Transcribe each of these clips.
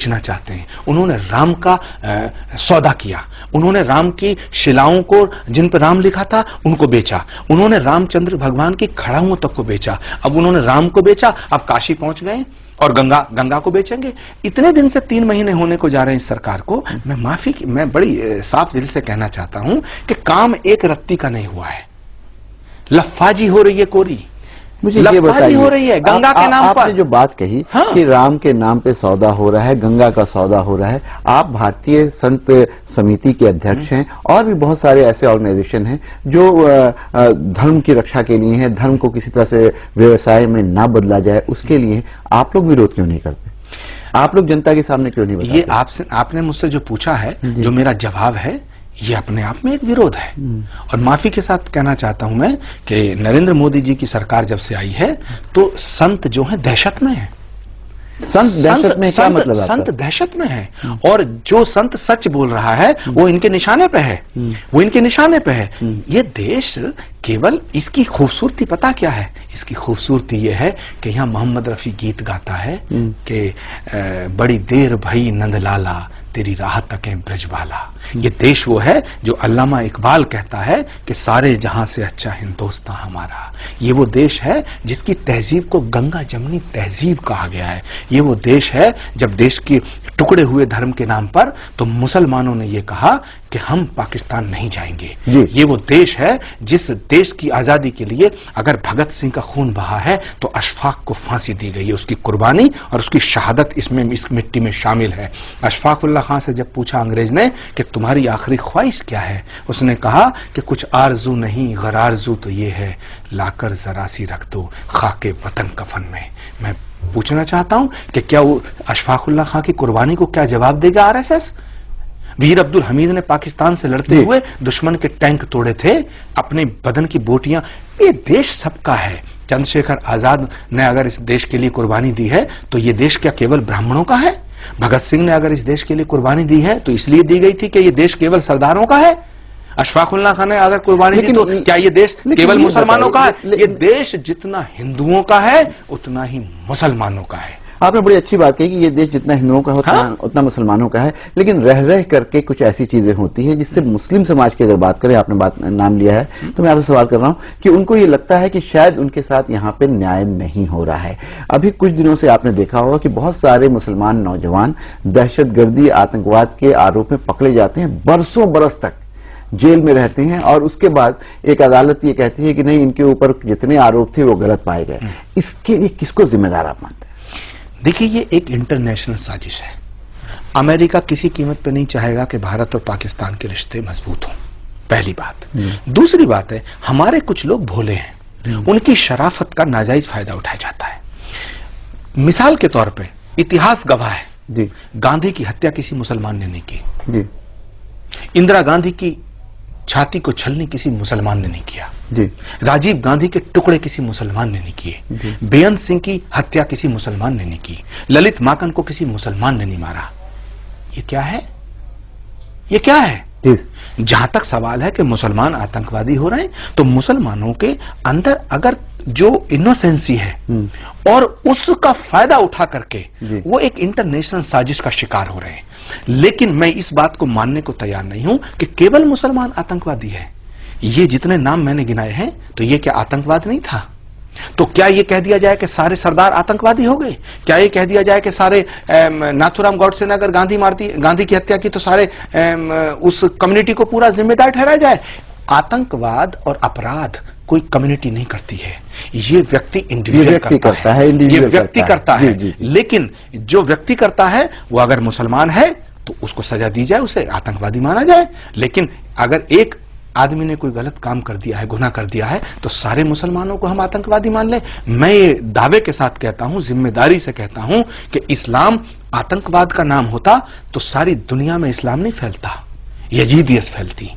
बेचना चाहते हैं। उन्होंने राम का सौदा किया, उन्होंने राम की शिलाओं को, जिन पर राम लिखा था, उनको बेचा। उन्होंने रामचंद्र भगवान की खड़ाओं तक को बेचा। अब उन्होंने राम को बेचा, अब काशी पहुंच गए और गंगा को बेचेंगे। इतने दिन से 3 महीने होने को जा रहे हैं इस सरकार को। मैं बड़ी साफ दिल से कहना चाहता हूं कि काम एक रत्ती का नहीं हुआ है। लफ्फाजी हो रही है, कोरी मुझे ये बताइए, हो रही है गंगा के नाम पर। आपने जो बात कही कि राम के नाम पे सौदा हो रहा है, गंगा का सौदा हो रहा है। आप भारतीय संत समिति के अध्यक्ष हैं और भी बहुत सारे ऐसे ऑर्गेनाइजेशन हैं जो धर्म की रक्षा के लिए हैं, धर्म को किसी तरह से व्यवसाय में ना बदला जाए उसके लिए। आप लोग विरोध क्यों नहीं करते? आप लोग जनता के सामने क्यों नहीं बताते? ये आपने मुझसे जो पूछा है, जो मेरा जवाब है, ये अपने आप में एक विरोध है। और माफी के साथ कहना चाहता हूं मैं कि नरेंद्र मोदी जी की सरकार जब से आई है तो संत जो है दहशत में है। संत दहशत में क्या मतलब? संत दहशत में है और जो संत सच बोल रहा है वो इनके निशाने पे है, वो इनके निशाने पे है। ये देश केवल, इसकी खूबसूरती पता क्या है? इसकी खूबसूरती ये है कि यहाँ मोहम्मद रफी गीत गाता है कि बड़ी देर भई नंदलाला तेरी राह तकें ब्रजवाला। ये देश वो है जो अल्लामा इकबाल कहता है कि सारे जहां से अच्छा हिंदुस्तान हमारा। ये वो देश है जिसकी तहजीब को गंगा जमनी तहजीब कहा गया है। ये वो देश है जब देश के टुकड़े हुए धर्म के नाम पर तो मुसलमानों ने ये कहा कि हम पाकिस्तान नहीं जाएंगे। ये वो देश है जिस देश की आजादी के लिए अगर भगत सिंह का खून बहा है तो अशफाक को फांसी दी गई है। उसकी कुर्बानी और उसकी शहादत इसमें, इस मिट्टी में शामिल है। अशफाक उल्लाह खां से जब पूछा अंग्रेज ने कि तुम्हारी आखिरी ख्वाहिश क्या है, उसने कहा कि कुछ आरजू नहीं, गरारजू तो ये है, लाकर जरा सी रख दो खाके वतन कफन में। मैं पूछना चाहता हूं कि क्या वो अशफाक उल्लाह खां की कुर्बानी को क्या जवाब देगा आरएसएस? वीर अब्दुल हमीद ने पाकिस्तान से लड़ते हुए दुश्मन के टैंक तोड़े थे, अपने बदन की बोटियां। ये देश सबका है। चंद्रशेखर आजाद ने अगर इस देश के लिए कुर्बानी दी है तो ये देश क्या केवल ब्राह्मणों का है? भगत सिंह ने अगर इस देश के लिए कुर्बानी दी है तो इसलिए दी गई थी कि ये देश केवल सरदारों का है? अशफाक उल्लाह खान ने अगर कुर्बानी दी तो क्या ये देश केवल मुसलमानों का है? ये देश जितना हिंदुओं का है उतना ही मुसलमानों का है। आपने बड़ी अच्छी बात कही कि ये देश जितना हिंदुओं का होता है उतना मुसलमानों का है, लेकिन रह रह करके कुछ ऐसी चीजें होती हैं जिससे मुस्लिम समाज की अगर बात करें, आपने बात नाम लिया है तो मैं आपसे सवाल कर रहा हूं कि उनको ये लगता है कि शायद उनके साथ यहाँ पे न्याय नहीं हो रहा है। अभी कुछ दिनों से आपने देखा होगा कि बहुत सारे मुसलमान नौजवान दहशतगर्दी, आतंकवाद के आरोप में पकड़े जाते हैं, बरसों बरस तक जेल में रहते हैं और उसके बाद एक अदालत ये कहती है कि नहीं, इनके ऊपर जितने आरोप थे वो गलत पाए गए। इसके लिए किसको जिम्मेदार आप मानते हैं? देखिए, ये एक इंटरनेशनल साजिश है। अमेरिका किसी कीमत पे नहीं चाहेगा कि भारत और पाकिस्तान के रिश्ते मजबूत हों, पहली बात। दूसरी बात है, हमारे कुछ लोग भोले हैं, उनकी शराफत का नाजायज फायदा उठाया जाता है। मिसाल के तौर पे इतिहास गवाह है, गांधी की हत्या किसी मुसलमान ने नहीं की। इंदिरा गांधी की छाती को छलनी किसी मुसलमान ने नहीं किया। राजीव गांधी के टुकड़े किसी मुसलमान ने नहीं किए। बेअंत सिंह की हत्या किसी मुसलमान ने नहीं की। ललित माकन को किसी मुसलमान ने नहीं मारा। ये क्या है? ये क्या है? जहां तक सवाल है कि मुसलमान आतंकवादी हो रहे हैं, तो मुसलमानों के अंदर अगर जो इनोसेंसी है और उसका फायदा उठा करके वो एक इंटरनेशनल साजिश का शिकार हो रहे हैं। लेकिन मैं इस बात को मानने को तैयार नहीं हूं कि केवल मुसलमान आतंकवादी है। ये जितने नाम मैंने गिनाए हैं, तो ये क्या आतंकवाद नहीं था? तो क्या ये कह दिया जाए कि सारे सरदार आतंकवादी हो गए? क्या ये कह दिया जाए कि सारे नाथुराम गॉडसे ने अगर गांधी की हत्या की तो सारे उस कम्युनिटी को पूरा जिम्मेदार ठहराया जाए? आतंकवाद और अपराध कोई कम्युनिटी नहीं करती है, ये व्यक्ति इंडिविजुअल करता है। ये व्यक्ति करता है। लेकिन जो व्यक्ति करता है वो अगर मुसलमान है तो उसको सजा दी जाए, उसे आतंकवादी माना जाए। लेकिन अगर एक आदमी ने कोई गलत काम कर दिया है, गुनाह कर दिया है, तो सारे मुसलमानों को हम आतंकवादी मान लें? मैं ये दावे के साथ कहता हूं, जिम्मेदारी से कहता हूं कि इस्लाम आतंकवाद का नाम होता तो सारी दुनिया में इस्लाम नहीं फैलता, यजीदियत फैलती।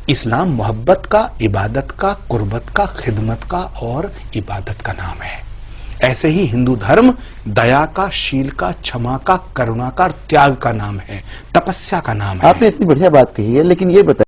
इस्लाम मोहब्बत का, इबादत का, कुर्बत का, खिदमत का और इबादत का नाम है। ऐसे ही हिंदू धर्म दया का, शील का, क्षमा का, करुणा का, त्याग का नाम है, तपस्या का नाम है। आपने इतनी बढ़िया बात कही है, लेकिन ये बताइए